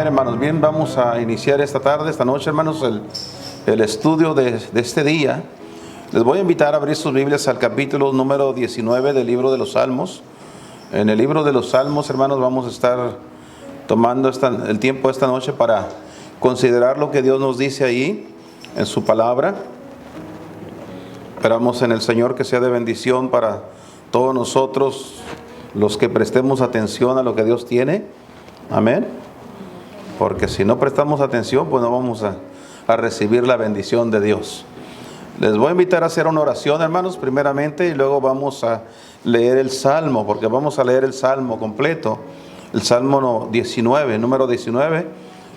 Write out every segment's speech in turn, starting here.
hermanos, bien, vamos a iniciar esta tarde, esta noche, hermanos, el estudio de este día. Les voy a invitar a abrir sus Biblias al capítulo número 19 del libro de los Salmos. En el libro de los Salmos, hermanos, vamos a estar tomando el tiempo esta noche para considerar lo que Dios nos dice ahí en su palabra. Esperamos en el Señor que sea de bendición para todos nosotros, los que prestemos atención a lo que Dios tiene. Amén. Porque si no prestamos atención, pues no vamos a recibir la bendición de Dios. Les voy a invitar a hacer una oración, hermanos, primeramente, y luego vamos a leer el Salmo, porque vamos a leer el Salmo completo, el Salmo 19, número 19,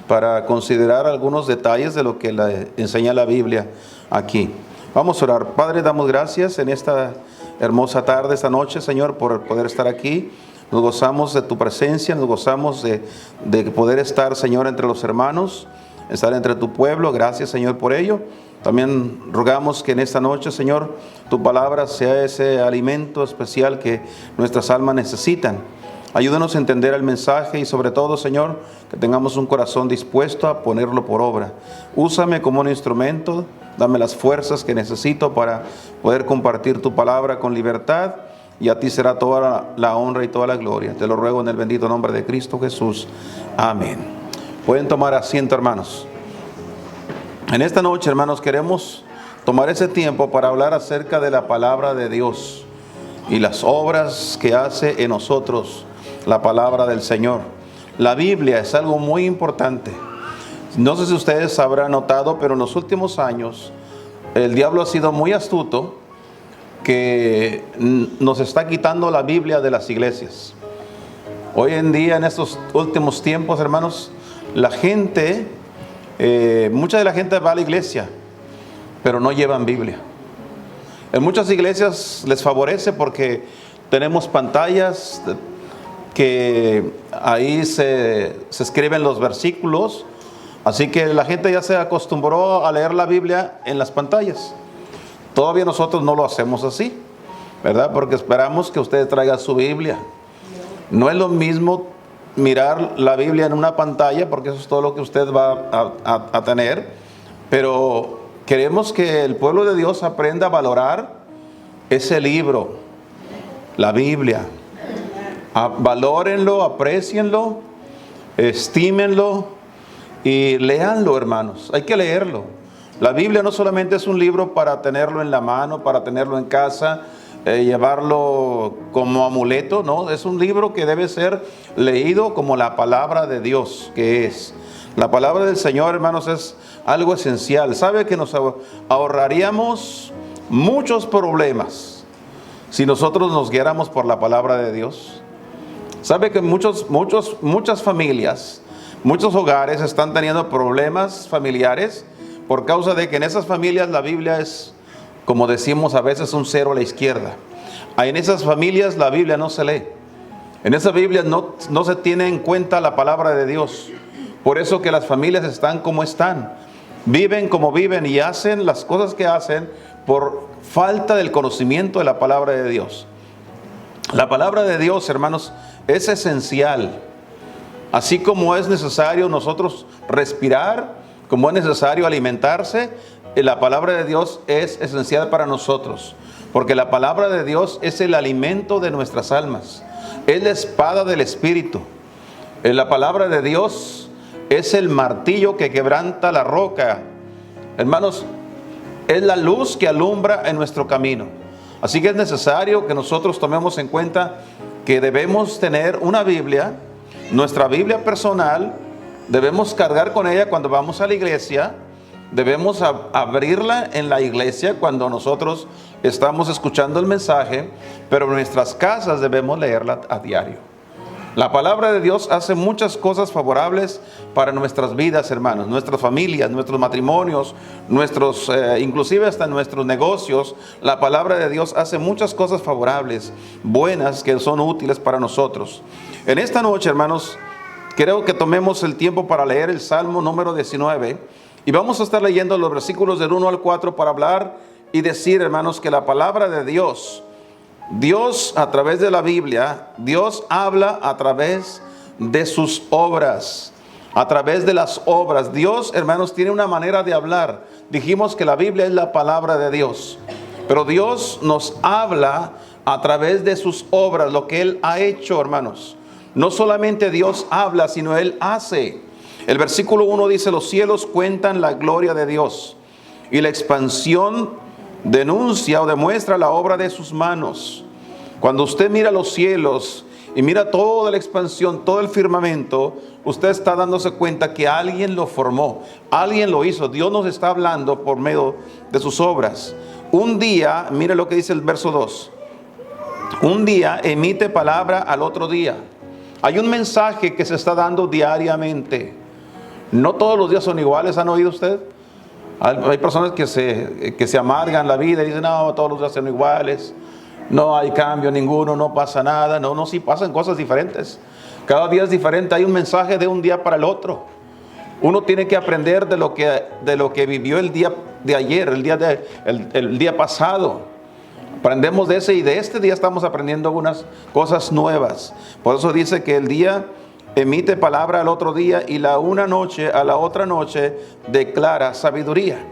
para considerar algunos detalles de lo que enseña la Biblia aquí. Vamos a orar. Padre, damos gracias en esta hermosa tarde, esta noche, Señor, por poder estar aquí. Nos gozamos de tu presencia, nos gozamos de poder estar, Señor, entre los hermanos, estar entre tu pueblo. Gracias, Señor, por ello. También rogamos que en esta noche, Señor, tu palabra sea ese alimento especial que nuestras almas necesitan. Ayúdanos a entender el mensaje y sobre todo, Señor, que tengamos un corazón dispuesto a ponerlo por obra. Úsame como un instrumento, dame las fuerzas que necesito para poder compartir tu palabra con libertad. Y a ti será toda la honra y toda la gloria. Te lo ruego en el bendito nombre de Cristo Jesús. Amén. Pueden tomar asiento, hermanos. En esta noche, hermanos, queremos tomar ese tiempo para hablar acerca de la palabra de Dios y las obras que hace en nosotros la palabra del Señor. La Biblia es algo muy importante. No sé si ustedes habrán notado, pero en los últimos años el diablo ha sido muy astuto, que nos está quitando la Biblia de las iglesias. Hoy en día, en estos últimos tiempos, hermanos, la gente, mucha de la gente va a la iglesia, pero no llevan Biblia. En muchas iglesias les favorece porque tenemos pantallas que ahí se escriben los versículos, así que la gente ya se acostumbró a leer la Biblia en las pantallas. Todavía nosotros no lo hacemos así, ¿verdad? Porque esperamos que usted traiga su Biblia. No es lo mismo mirar la Biblia en una pantalla, porque eso es todo lo que usted va a tener. Pero queremos que el pueblo de Dios aprenda a valorar ese libro, la Biblia. Valórenlo, aprécienlo, estímenlo y léanlo, hermanos. Hay que leerlo. La Biblia no solamente es un libro para tenerlo en la mano, para tenerlo en casa, llevarlo como amuleto, no, es un libro que debe ser leído como la palabra de Dios, que es. La palabra del Señor, hermanos, es algo esencial. ¿Sabe que nos ahorraríamos muchos problemas si nosotros nos guiáramos por la palabra de Dios? ¿Sabe que muchas familias, muchos hogares están teniendo problemas familiares por causa de que en esas familias la Biblia es, como decimos a veces, un cero a la izquierda? En esas familias la Biblia no se lee. En esa Biblia no se tiene en cuenta la palabra de Dios. Por eso que las familias están como están. Viven como viven y hacen las cosas que hacen por falta del conocimiento de la palabra de Dios. La palabra de Dios, hermanos, es esencial. Así como es necesario nosotros respirar, como es necesario alimentarse, la palabra de Dios es esencial para nosotros, porque la palabra de Dios es el alimento de nuestras almas, es la espada del Espíritu. La palabra de Dios es el martillo que quebranta la roca. Hermanos, es la luz que alumbra en nuestro camino. Así que es necesario que nosotros tomemos en cuenta que debemos tener una Biblia, nuestra Biblia personal. Debemos cargar con ella cuando vamos a la iglesia. Debemos abrirla en la iglesia cuando nosotros estamos escuchando el mensaje. Pero en nuestras casas debemos leerla a diario. La palabra de Dios hace muchas cosas favorables para nuestras vidas, hermanos. Nuestras familias, nuestros matrimonios, inclusive hasta nuestros negocios. La palabra de Dios hace muchas cosas favorables, buenas, que son útiles para nosotros. En esta noche, hermanos, creo que tomemos el tiempo para leer el Salmo número 19 y vamos a estar leyendo los versículos del 1 al 4 para hablar y decir, hermanos, que la palabra de Dios a través de la Biblia, Dios habla a través de sus obras. a través de las obras. Dios, hermanos, tiene una manera de hablar. Dijimos que la Biblia es la palabra de Dios, pero Dios nos habla a través de sus obras, lo que Él ha hecho, hermanos. No solamente Dios habla, sino Él hace. El versículo 1 dice: los cielos cuentan la gloria de Dios, y la expansión denuncia o demuestra la obra de sus manos. Cuando usted mira los cielos y mira toda la expansión, todo el firmamento, usted está dándose cuenta que alguien lo formó, alguien lo hizo. Dios nos está hablando por medio de sus obras. Un día, mire lo que dice el verso 2. Un día emite palabra al otro día. Hay un mensaje que se está dando diariamente. No todos los días son iguales, ¿han oído usted? Hay personas que se amargan la vida y dicen: no, todos los días son iguales, no hay cambio ninguno, no pasa nada. No, sí pasan cosas diferentes. Cada día es diferente, hay un mensaje de un día para el otro. Uno tiene que aprender de lo que vivió el día de ayer, el día pasado. Aprendemos de ese, y de este día estamos aprendiendo algunas cosas nuevas. Por eso dice que el día emite palabra al otro día, y la una noche a la otra noche declara sabiduría.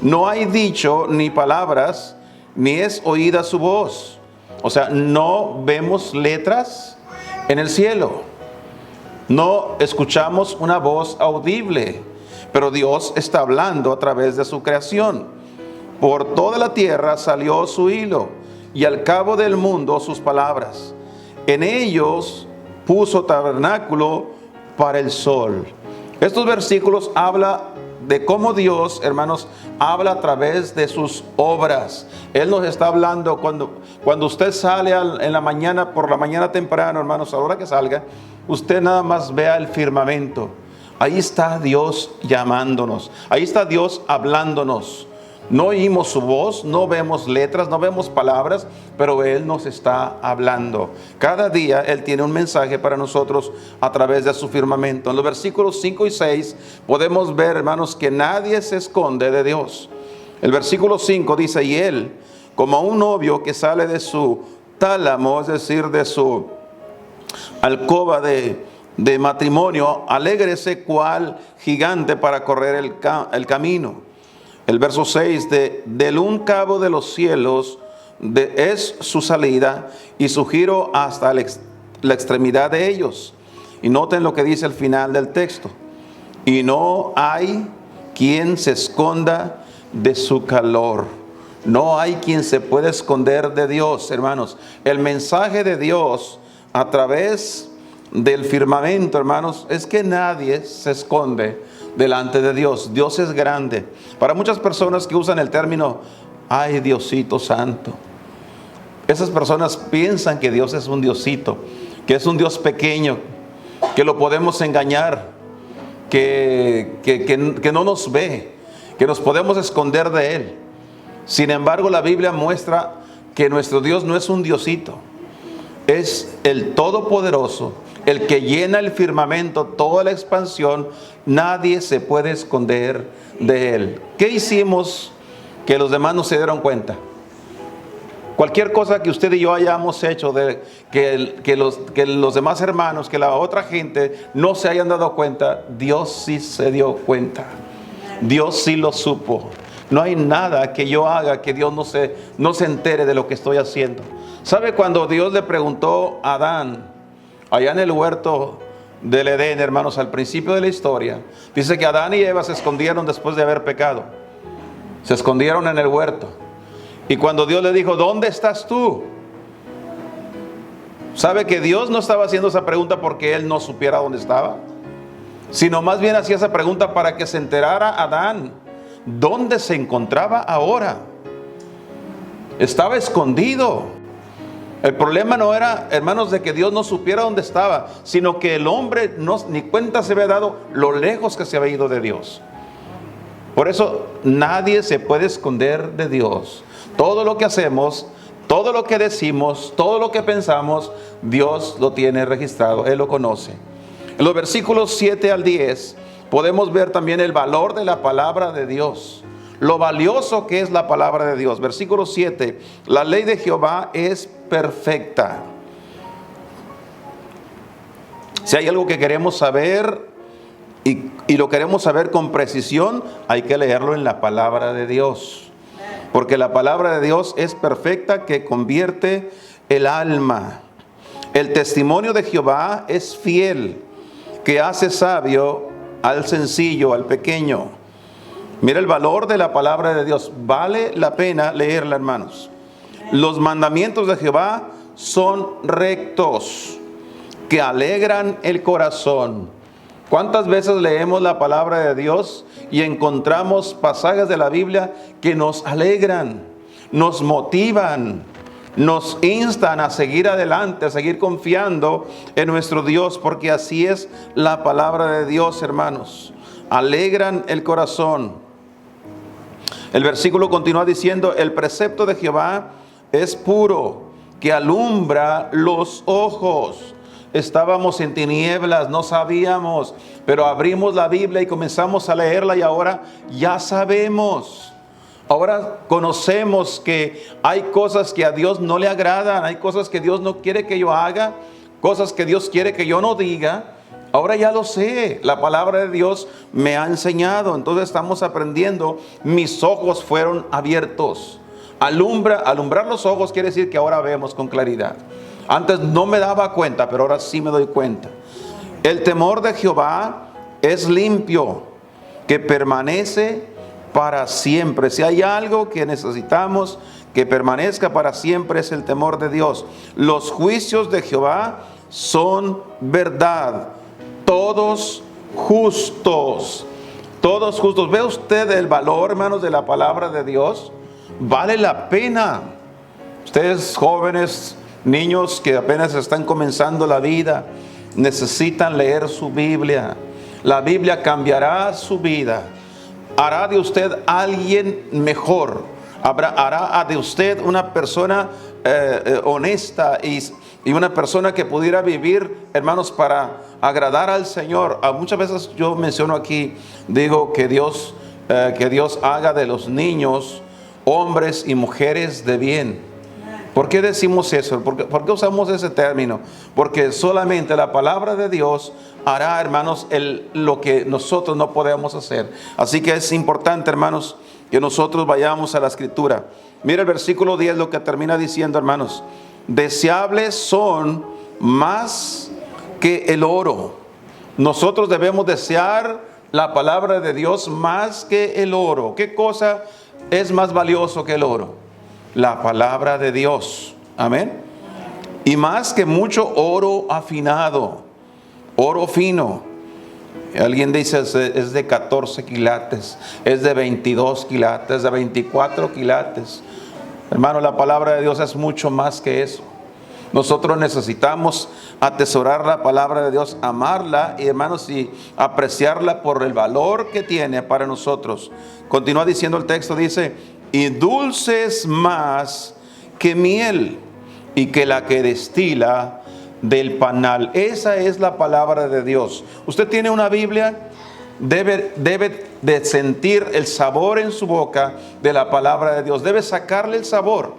No hay dicho ni palabras, ni es oída su voz. O sea, no vemos letras en el cielo. No escuchamos una voz audible, pero Dios está hablando a través de su creación. Por toda la tierra salió su hilo, y al cabo del mundo sus palabras. En ellos puso tabernáculo para el sol. Estos versículos hablan de cómo Dios, hermanos, habla a través de sus obras. Él nos está hablando cuando usted sale en la mañana, por la mañana temprano, hermanos, a la hora que salga, usted nada más vea el firmamento. Ahí está Dios llamándonos. Ahí está Dios hablándonos. No oímos su voz, no vemos letras, no vemos palabras, pero Él nos está hablando. Cada día Él tiene un mensaje para nosotros a través de su firmamento. En los versículos 5 y 6 podemos ver, hermanos, que nadie se esconde de Dios. El versículo 5 dice: y Él, como un novio que sale de su tálamo, es decir, de su alcoba de matrimonio, alégrese cual gigante para correr el camino. El verso 6, del un cabo de los cielos es su salida, y su giro hasta la extremidad de ellos. Y noten lo que dice al final del texto: y no hay quien se esconda de su calor. No hay quien se pueda esconder de Dios, hermanos. El mensaje de Dios a través del firmamento, hermanos, es que nadie se esconde delante de Dios. Dios es grande. Para muchas personas que usan el término: ay, Diosito santo, esas personas piensan que Dios es un Diosito, que es un Dios pequeño, que lo podemos engañar, que no nos ve, que nos podemos esconder de Él. Sin embargo, la Biblia muestra que nuestro Dios no es un Diosito, es el Todopoderoso, el que llena el firmamento, toda la expansión. Nadie se puede esconder de Él. ¿Qué hicimos que los demás no se dieron cuenta? Cualquier cosa que usted y yo hayamos hecho, que los demás hermanos, que la otra gente no se hayan dado cuenta, Dios sí se dio cuenta. Dios sí lo supo. No hay nada que yo haga que Dios no se entere de lo que estoy haciendo. ¿Sabe cuando Dios le preguntó a Adán, allá en el huerto del Edén, hermanos, al principio de la historia? Dice que Adán y Eva se escondieron después de haber pecado. Se escondieron en el huerto. Y cuando Dios le dijo: ¿dónde estás tú? ¿Sabe que Dios no estaba haciendo esa pregunta porque Él no supiera dónde estaba? Sino más bien hacía esa pregunta para que se enterara Adán dónde se encontraba ahora. Estaba escondido. El problema no era, hermanos, de que Dios no supiera dónde estaba, sino que el hombre ni cuenta se había dado lo lejos que se había ido de Dios. Por eso nadie se puede esconder de Dios. Todo lo que hacemos, todo lo que decimos, todo lo que pensamos, Dios lo tiene registrado, Él lo conoce. En los versículos 7 al 10 podemos ver también el valor de la palabra de Dios. Lo valioso que es la palabra de Dios. Versículo 7, la ley de Jehová es perfecta. Si hay algo que queremos saber y lo queremos saber con precisión, hay que leerlo en la palabra de Dios. Porque la palabra de Dios es perfecta, que convierte el alma. El testimonio de Jehová es fiel, que hace sabio al sencillo, al pequeño. Mira el valor de la palabra de Dios. Vale la pena leerla, hermanos. Los mandamientos de Jehová son rectos, que alegran el corazón. ¿Cuántas veces leemos la palabra de Dios y encontramos pasajes de la Biblia que nos alegran, nos motivan, nos instan a seguir adelante, a seguir confiando en nuestro Dios? Porque así es la palabra de Dios, hermanos. Alegran el corazón. El versículo continúa diciendo: el precepto de Jehová es puro, que alumbra los ojos. Estábamos en tinieblas, no sabíamos, pero abrimos la Biblia y comenzamos a leerla y ahora ya sabemos. Ahora conocemos que hay cosas que a Dios no le agradan, hay cosas que Dios no quiere que yo haga, cosas que Dios quiere que yo no diga. Ahora ya lo sé, la palabra de Dios me ha enseñado, entonces estamos aprendiendo, mis ojos fueron abiertos. Alumbrar los ojos quiere decir que ahora vemos con claridad. Antes no me daba cuenta, pero ahora sí me doy cuenta. El temor de Jehová es limpio, que permanece para siempre. Si hay algo que necesitamos que permanezca para siempre, es el temor de Dios. Los juicios de Jehová son verdad, todos justos. Todos justos. ¿Ve usted el valor, hermanos, de la palabra de Dios? Vale la pena. Ustedes jóvenes, niños que apenas están comenzando la vida, necesitan leer su Biblia. La Biblia cambiará su vida. Hará de usted alguien mejor. Hará de usted una persona honesta y una persona que pudiera vivir, hermanos, para agradar al Señor. Muchas veces yo menciono aquí, digo que Dios haga de los niños hombres y mujeres de bien. ¿Por qué decimos eso? ¿Por qué usamos ese término? Porque solamente la palabra de Dios hará, hermanos, lo que nosotros no podemos hacer. Así que es importante, hermanos, que nosotros vayamos a la Escritura. Mira el versículo 10, lo que termina diciendo, hermanos: deseables son más que el oro. Nosotros debemos desear la palabra de Dios más que el oro. ¿Qué cosa es más valioso que el oro? La palabra de Dios. Amén. Y más que mucho oro afinado, oro fino. Alguien dice es de 14 quilates, es de 22 quilates, de 24 quilates. Hermano, la palabra de Dios es mucho más que eso. Nosotros necesitamos atesorar la palabra de Dios, amarla y, hermanos, y apreciarla por el valor que tiene para nosotros. Continúa diciendo el texto, dice: y dulces más que miel, y que la que destila del panal. Esa es la palabra de Dios. Usted tiene una Biblia, debe de sentir el sabor en su boca de la palabra de Dios. Debe sacarle el sabor.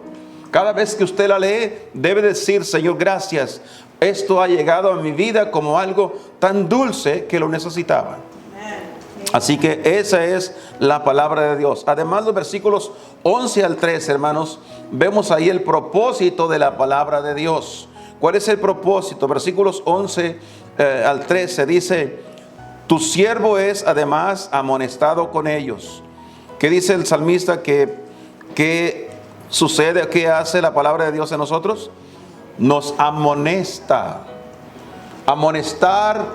Cada vez que usted la lee, debe decir: Señor, gracias. Esto ha llegado a mi vida como algo tan dulce que lo necesitaba. Así que esa es la palabra de Dios. Además, los versículos 11 al 13, hermanos, vemos ahí el propósito de la palabra de Dios. ¿Cuál es el propósito? Versículos 11 al 13 dice: tu siervo es además amonestado con ellos. ¿Qué dice el salmista? ¿Qué sucede? ¿Qué hace la palabra de Dios en nosotros? Nos amonesta. Amonestar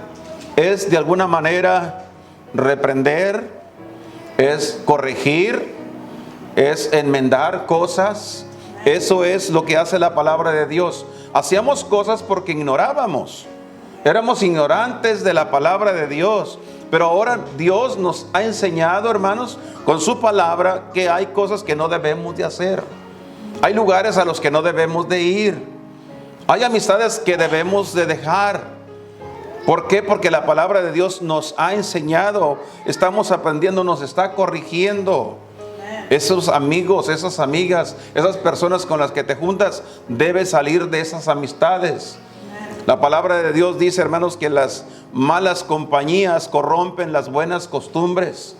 es de alguna manera reprender, es corregir, es enmendar cosas. Eso es lo que hace la palabra de Dios. Hacíamos cosas porque ignorábamos. Éramos ignorantes de la palabra de Dios. Pero ahora Dios nos ha enseñado, hermanos, con su palabra, que hay cosas que no debemos de hacer. Hay lugares a los que no debemos de ir. Hay amistades que debemos de dejar. ¿Por qué? Porque la palabra de Dios nos ha enseñado, estamos aprendiendo, nos está corrigiendo. Esos amigos, esas amigas, esas personas con las que te juntas, debes salir de esas amistades. La palabra de Dios dice, hermanos, que las malas compañías corrompen las buenas costumbres.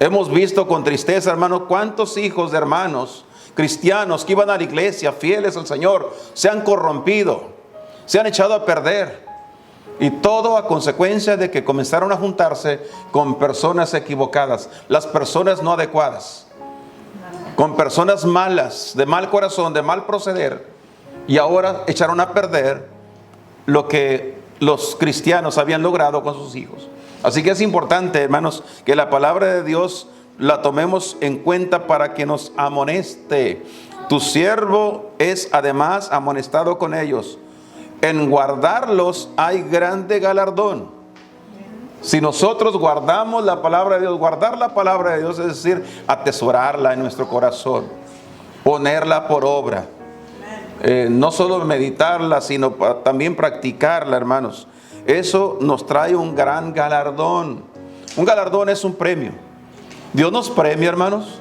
Hemos visto con tristeza, hermano, cuántos hijos de hermanos cristianos que iban a la iglesia, fieles al Señor, se han corrompido, se han echado a perder. Y todo a consecuencia de que comenzaron a juntarse con personas equivocadas, las personas no adecuadas, con personas malas, de mal corazón, de mal proceder, y ahora echaron a perder lo que los cristianos habían logrado con sus hijos. Así que es importante, hermanos, que la palabra de Dios la tomemos en cuenta para que nos amoneste. Tu siervo es además amonestado con ellos. En guardarlos hay grande galardón. Si nosotros guardamos la palabra de Dios, guardar la palabra de Dios es decir, atesorarla en nuestro corazón, ponerla por obra. No solo meditarla, sino también practicarla, hermanos. Eso nos trae un gran galardón. Un galardón es un premio. Dios nos premia, hermanos.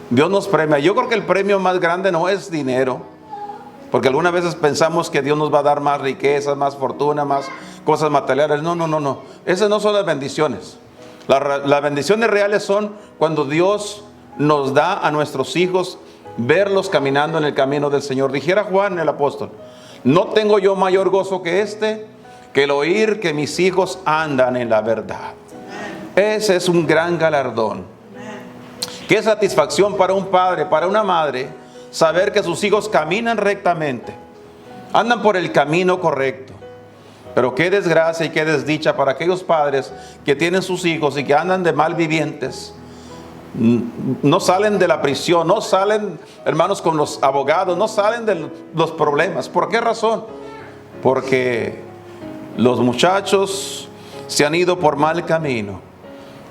Dios nos premia. Yo creo que el premio más grande no es dinero, porque algunas veces pensamos que Dios nos va a dar más riquezas, más fortuna, más cosas materiales. No. Esas no son las bendiciones. Las bendiciones reales son cuando Dios nos da a nuestros hijos verlos caminando en el camino del Señor. Dijera Juan el apóstol: no tengo yo mayor gozo que este, que el oír que mis hijos andan en la verdad. Ese es un gran galardón. Qué satisfacción para un padre, para una madre, saber que sus hijos caminan rectamente, andan por el camino correcto. Pero qué desgracia y qué desdicha para aquellos padres que tienen sus hijos y que andan de mal vivientes. No salen de la prisión, no salen, hermanos, con los abogados, no salen de los problemas. ¿Por qué razón? Porque los muchachos se han ido por mal camino.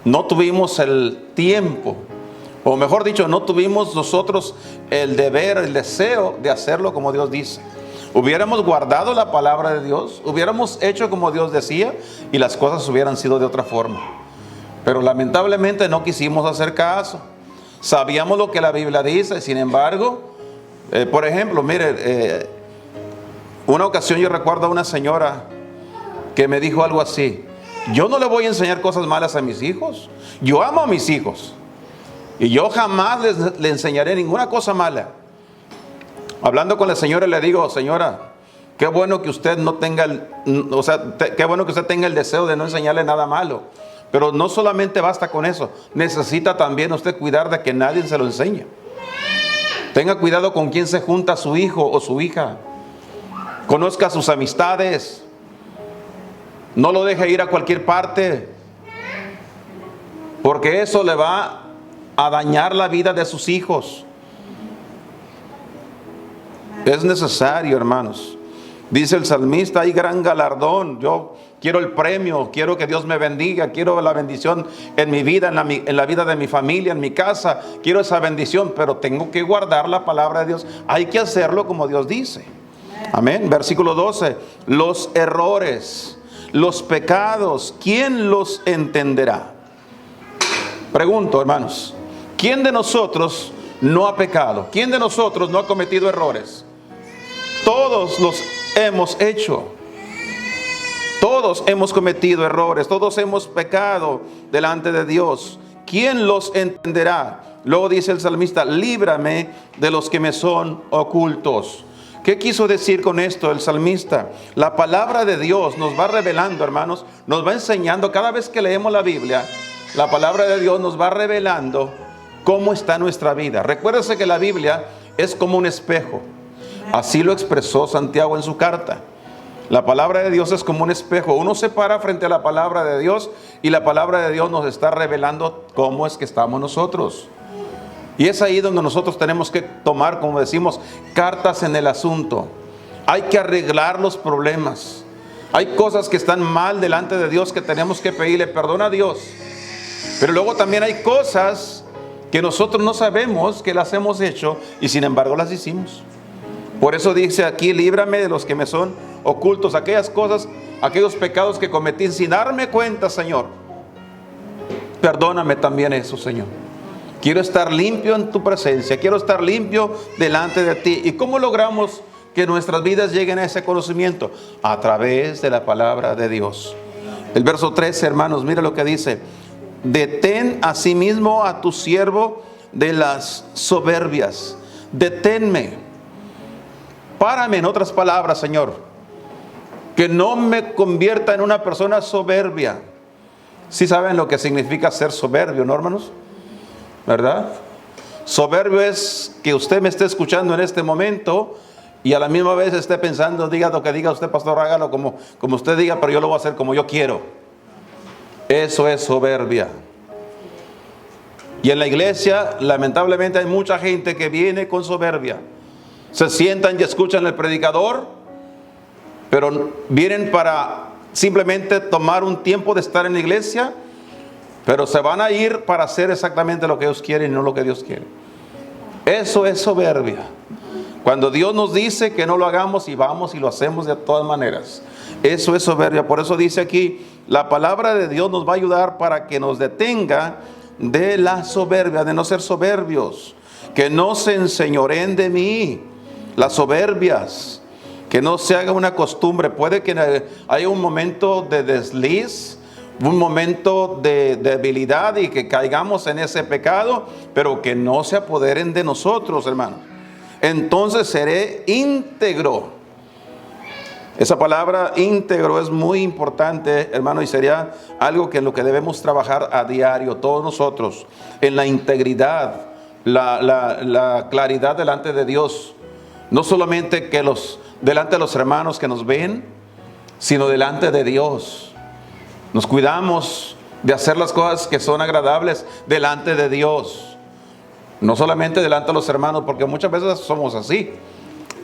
No tuvimos el tiempo, o mejor dicho, no tuvimos nosotros el deber, el deseo de hacerlo como Dios dice. Hubiéramos guardado la palabra de Dios, hubiéramos hecho como Dios decía, y las cosas hubieran sido de otra forma. Pero lamentablemente no quisimos hacer caso. Sabíamos lo que la Biblia dice, sin embargo, por ejemplo, mire, una ocasión yo recuerdo a una señora que me dijo algo así: yo no le voy a enseñar cosas malas a mis hijos, yo amo a mis hijos y yo jamás le enseñaré ninguna cosa mala. Hablando con la señora le digo: señora, qué bueno que usted no tenga qué bueno que usted tenga el deseo de no enseñarle nada malo. Pero no solamente basta con eso, necesita también usted cuidar de que nadie se lo enseñe. Tenga cuidado con quién se junta su hijo o su hija. Conozca sus amistades. No lo deje ir a cualquier parte, porque eso le va a dañar la vida de sus hijos. Es necesario, hermanos. Dice el salmista: hay gran galardón. Yo quiero el premio, quiero que Dios me bendiga, quiero la bendición en mi vida, en la vida de mi familia, en mi casa. Quiero esa bendición, pero tengo que guardar la palabra de Dios. Hay que hacerlo como Dios dice. Amén. Versículo 12. Los errores, los pecados, ¿quién los entenderá? Pregunto, hermanos, ¿quién de nosotros no ha pecado? ¿Quién de nosotros no ha cometido errores? Todos los hemos hecho. Todos hemos cometido errores, todos hemos pecado delante de Dios. ¿Quién los entenderá? Luego dice el salmista: líbrame de los que me son ocultos. ¿Qué quiso decir con esto el salmista? La palabra de Dios nos va revelando, hermanos, nos va enseñando. Cada vez que leemos la Biblia, la palabra de Dios nos va revelando cómo está nuestra vida. Recuérdese que la Biblia es como un espejo. Así lo expresó Santiago en su carta. La palabra de Dios es como un espejo. Uno se para frente a la palabra de Dios y la palabra de Dios nos está revelando cómo es que estamos nosotros. Y es ahí donde nosotros tenemos que tomar, como decimos, cartas en el asunto. Hay que arreglar los problemas. Hay cosas que están mal delante de Dios que tenemos que pedirle perdón a Dios. Pero luego también hay cosas que nosotros no sabemos que las hemos hecho y sin embargo las hicimos. Por eso dice aquí: líbrame de los que me son ocultos, aquellas cosas, aquellos pecados que cometí sin darme cuenta, Señor. Perdóname también eso, Señor. Quiero estar limpio en tu presencia, quiero estar limpio delante de ti. ¿Y cómo logramos que nuestras vidas lleguen a ese conocimiento? A través de la palabra de Dios. El verso 13, hermanos, mira lo que dice: detén asimismo a tu siervo de las soberbias. Deténme. Párame, en otras palabras, Señor. Que no me convierta en una persona soberbia. ¿Sí saben lo que significa ser soberbio, no, hermanos? ¿Verdad? Soberbio es que usted me esté escuchando en este momento y a la misma vez esté pensando: diga lo que diga usted, pastor, hágalo como usted diga, pero yo lo voy a hacer como yo quiero. Eso es soberbia. Y en la iglesia, lamentablemente, hay mucha gente que viene con soberbia. Se sientan y escuchan al predicador, pero vienen para simplemente tomar un tiempo de estar en la iglesia, pero se van a ir para hacer exactamente lo que ellos quieren y no lo que Dios quiere. Eso es soberbia. Cuando Dios nos dice que no lo hagamos y vamos y lo hacemos de todas maneras, eso es soberbia. Por eso dice aquí, la palabra de Dios nos va a ayudar para que nos detenga de la soberbia, de no ser soberbios, que no se enseñoreen de mí, las soberbias, que no se haga una costumbre. Puede que haya un momento de desliz, un momento de debilidad y que caigamos en ese pecado, pero que no se apoderen de nosotros, hermanos. Entonces seré íntegro. Esa palabra íntegro es muy importante, hermano, y sería algo que en lo que debemos trabajar a diario todos nosotros, en la integridad, la claridad delante de Dios. No solamente delante de los hermanos que nos ven, sino delante de Dios. Nos cuidamos de hacer las cosas que son agradables delante de Dios. No solamente delante de los hermanos, porque muchas veces somos así.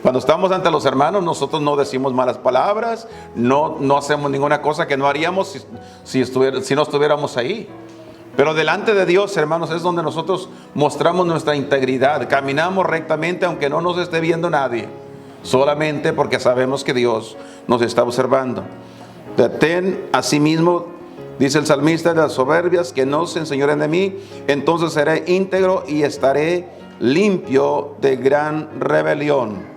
Cuando estamos ante los hermanos, nosotros no decimos malas palabras, no hacemos ninguna cosa que no haríamos si no estuviéramos ahí. Pero delante de Dios, hermanos, es donde nosotros mostramos nuestra integridad. Caminamos rectamente aunque no nos esté viendo nadie, solamente porque sabemos que Dios nos está observando. Detén asimismo, dice el salmista, de las soberbias, que no se enseñoren de mí. Entonces seré íntegro y estaré limpio de gran rebelión.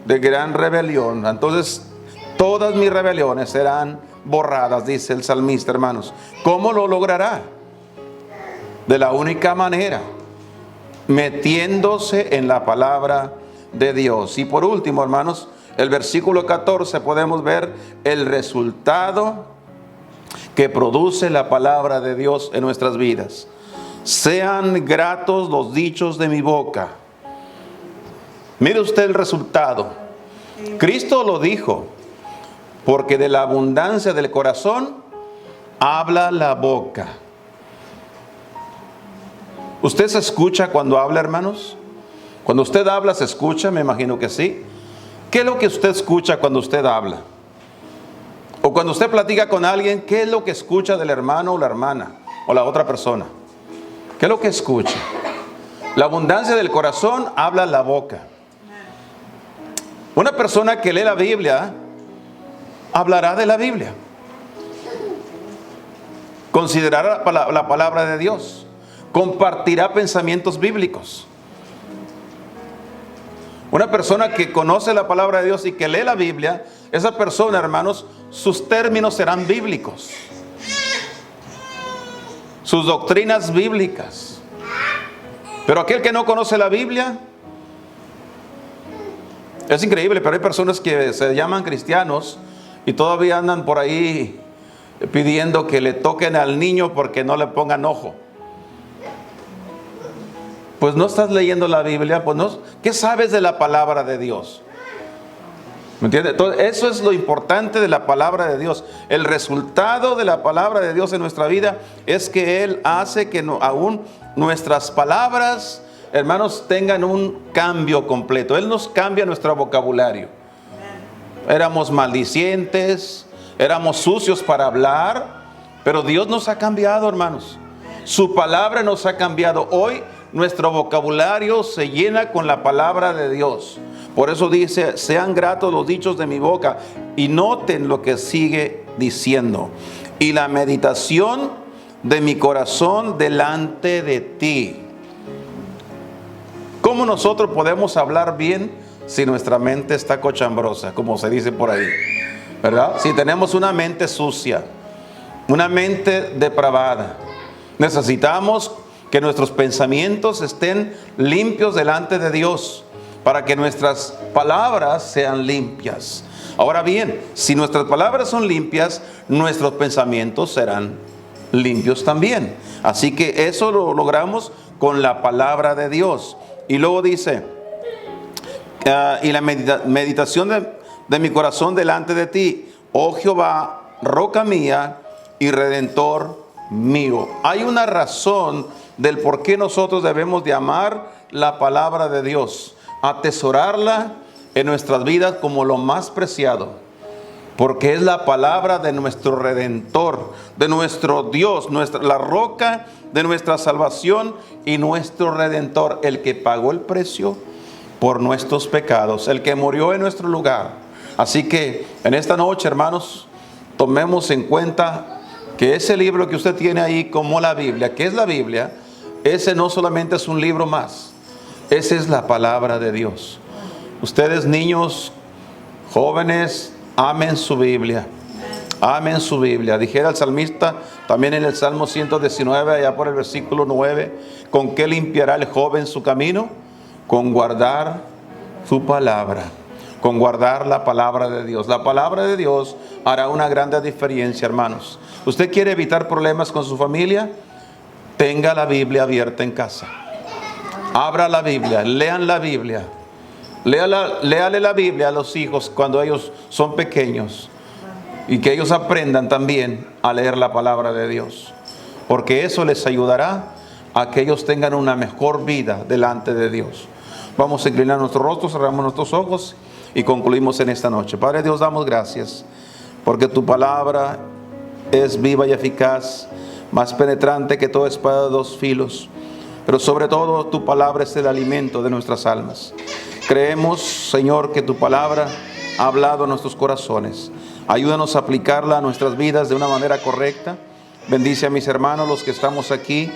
De gran rebelión. Entonces todas mis rebeliones serán borradas, dice el salmista, hermanos. ¿Cómo lo logrará? De la única manera, metiéndose en la palabra de Dios. Y por último, hermanos, el versículo 14 podemos ver el resultado que produce la palabra de Dios en nuestras vidas. Sean gratos los dichos de mi boca. Mire usted el resultado. Cristo lo dijo, porque de la abundancia del corazón habla la boca. ¿Usted se escucha cuando habla, hermanos? Cuando usted habla, ¿se escucha? Me imagino que sí. ¿Qué es lo que usted escucha cuando usted habla? O cuando usted platica con alguien, ¿qué es lo que escucha del hermano o la hermana o la otra persona? ¿Qué es lo que escucha? La abundancia del corazón habla la boca. Una persona que lee la Biblia hablará de la Biblia. Considerará la palabra de Dios. Compartirá pensamientos bíblicos. Una persona que conoce la palabra de Dios y que lee la Biblia, esa persona, hermanos, sus términos serán bíblicos. Sus doctrinas bíblicas. Pero aquel que no conoce la Biblia, es increíble, pero hay personas que se llaman cristianos y todavía andan por ahí pidiendo que le toquen al niño porque no le pongan ojo. Pues no estás leyendo la Biblia, pues no. ¿Qué sabes de la palabra de Dios? ¿Me entiendes? Entonces, eso es lo importante de la palabra de Dios. El resultado de la palabra de Dios en nuestra vida es que Él hace que aún nuestras palabras, hermanos, tengan un cambio completo. Él nos cambia nuestro vocabulario. Éramos maldicientes, éramos sucios para hablar, pero Dios nos ha cambiado, hermanos. Su palabra nos ha cambiado. Hoy nuestro vocabulario se llena con la palabra de Dios. Por eso dice, sean gratos los dichos de mi boca. Y noten lo que sigue diciendo. Y la meditación de mi corazón delante de ti. ¿Cómo nosotros podemos hablar bien si nuestra mente está cochambrosa, como se dice por ahí, ¿verdad? Si tenemos una mente sucia, una mente depravada, necesitamos que nuestros pensamientos estén limpios delante de Dios, para que nuestras palabras sean limpias. Ahora bien, si nuestras palabras son limpias, nuestros pensamientos serán limpios también. Así que eso lo logramos con la palabra de Dios. Y luego dice, y la meditación de mi corazón delante de ti, oh Jehová, roca mía y redentor mío. Hay una razón del por qué nosotros debemos de amar la palabra de Dios, atesorarla en nuestras vidas como lo más preciado, porque es la palabra de nuestro Redentor, de nuestro Dios, la roca de nuestra salvación y nuestro Redentor, el que pagó el precio por nuestros pecados, el que murió en nuestro lugar. Así que en esta noche, hermanos, tomemos en cuenta que ese libro que usted tiene ahí como la Biblia, que es la Biblia, ese no solamente es un libro más, esa es la palabra de Dios. Ustedes, niños, jóvenes, amen su Biblia. Amen su Biblia. Dijera el salmista también en el Salmo 119, allá por el versículo 9, ¿con qué limpiará el joven su camino? Con guardar su palabra. Con guardar la palabra de Dios. La palabra de Dios hará una gran diferencia, hermanos. ¿Usted quiere evitar problemas con su familia? Tenga la Biblia abierta en casa. Abra la Biblia, lean la Biblia. Léale la Biblia a los hijos cuando ellos son pequeños, y que ellos aprendan también a leer la palabra de Dios, porque eso les ayudará a que ellos tengan una mejor vida delante de Dios. Vamos a inclinar nuestro rostro, cerramos nuestros ojos y concluimos en esta noche. Padre Dios, damos gracias porque tu palabra es viva y eficaz, más penetrante que toda espada de dos filos, pero sobre todo tu palabra es el alimento de nuestras almas. Creemos, Señor, que tu palabra ha hablado a nuestros corazones. Ayúdanos a aplicarla a nuestras vidas de una manera correcta. Bendice a mis hermanos, los que estamos aquí.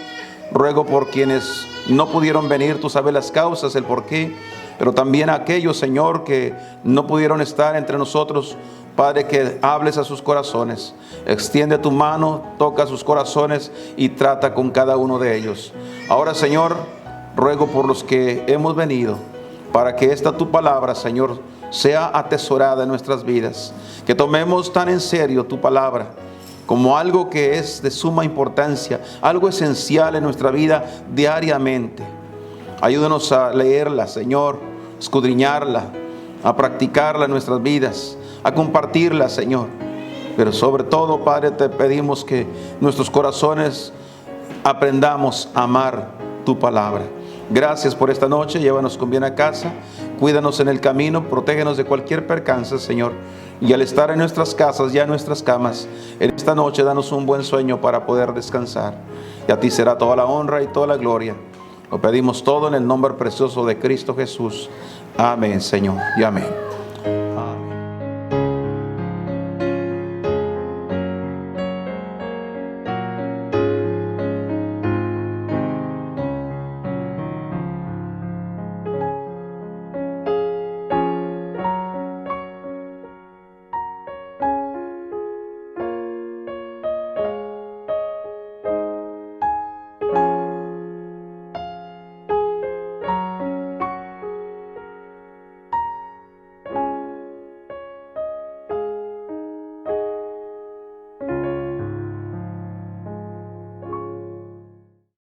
Ruego por quienes no pudieron venir, tú sabes las causas, el porqué, pero también a aquellos, Señor, que no pudieron estar entre nosotros. Padre, que hables a sus corazones. Extiende tu mano, toca sus corazones y trata con cada uno de ellos. Ahora, Señor, ruego por los que hemos venido, para que esta tu palabra, Señor, sea atesorada en nuestras vidas. Que tomemos tan en serio tu palabra como algo que es de suma importancia, algo esencial en nuestra vida diariamente. Ayúdanos a leerla, Señor, escudriñarla, a practicarla en nuestras vidas, a compartirla, Señor. Pero sobre todo, Padre, te pedimos que nuestros corazones aprendamos a amar tu palabra. Gracias por esta noche, llévanos con bien a casa, cuídanos en el camino, protégenos de cualquier percance, Señor. Y al estar en nuestras casas, ya en nuestras camas, en esta noche danos un buen sueño para poder descansar. Y a ti será toda la honra y toda la gloria. Lo pedimos todo en el nombre precioso de Cristo Jesús. Amén, Señor, y amén.